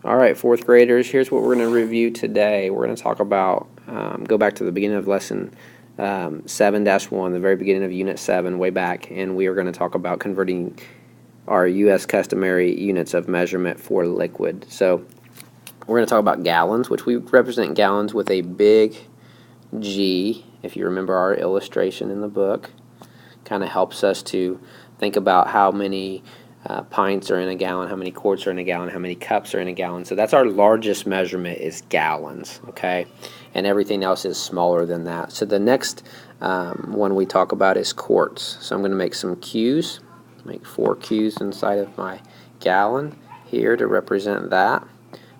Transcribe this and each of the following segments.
All right, fourth graders, here's what we're going to review today. We're going to talk about, go back to the beginning of lesson 7-1, the very beginning of Unit 7, way back, and we are going to talk about converting our U.S. customary units of measurement for liquid. So we're going to talk about gallons, which we represent gallons with a big G, if you remember our illustration in the book. Kind of helps us to think about how many pints are in a gallon, how many quarts are in a gallon, how many cups are in a gallon. So that's our largest measurement, is gallons, okay? And everything else is smaller than that. So the next one we talk about is quarts. So I'm going to make some Q's, make 4 Q's inside of my gallon here to represent that,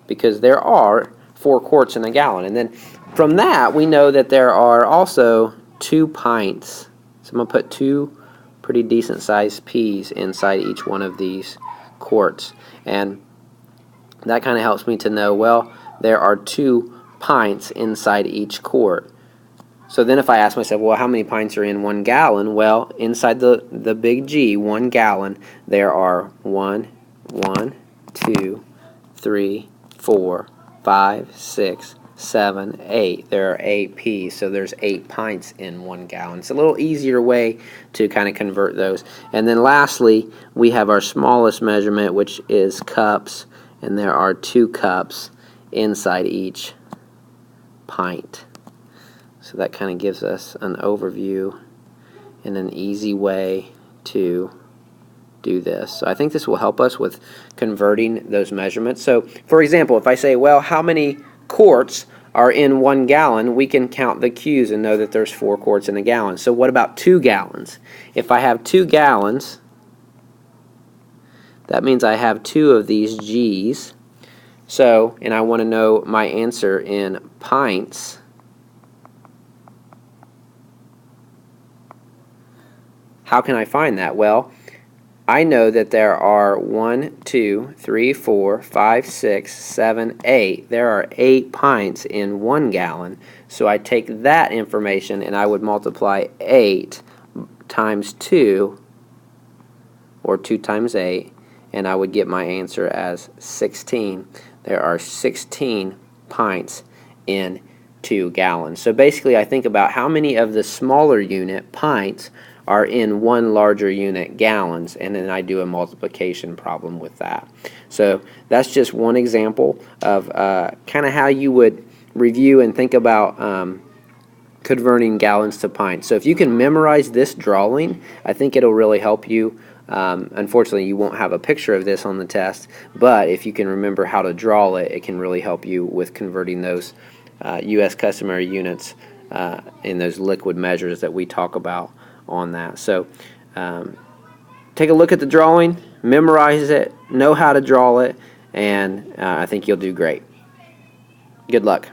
because there are 4 quarts in a gallon. And then from that, we know that there are also 2 pints. So I'm going to put 2 pretty decent sized P's inside each one of these quarts, and that kind of helps me to know, well, there are 2 pints inside each quart. So then if I ask myself, well, how many pints are in 1 gallon? Well, inside the big G, 1 gallon, there are 1, 2, 3, 4, 5, 6, 7, 8. There are 8 P's, so there's 8 pints in 1 gallon. It's a little easier way to kind of convert those. And then lastly, we have our smallest measurement, which is cups, and there are 2 cups inside each pint. So that kind of gives us an overview and an easy way to do this. So I think this will help us with converting those measurements. So for example, if I say, well, how many quarts are in 1 gallon, we can count the Q's and know that there's 4 quarts in a gallon. So what about 2 gallons? If I have 2 gallons, that means I have 2 of these G's. So, and I want to know my answer in pints. How can I find that? Well, I know that there are 1, 2, 3, 4, 5, 6, 7, 8. There are 8 pints in 1 gallon. So I take that information and I would multiply 8 times 2, or 2 times 8, and I would get my answer as 16. There are 16 pints in 2 gallons. So basically I think about how many of the smaller unit, pints, are in 1 larger unit, gallons, and then I do a multiplication problem with that. So that's just one example of kind of how you would review and think about converting gallons to pints. So if you can memorize this drawing, I think it'll really help you. Unfortunately, you won't have a picture of this on the test, but if you can remember how to draw it, it can really help you with converting those U.S. customary units in those liquid measures that we talk about on that. So take a look at the drawing, memorize it, know how to draw it, and I think you'll do great. Good luck.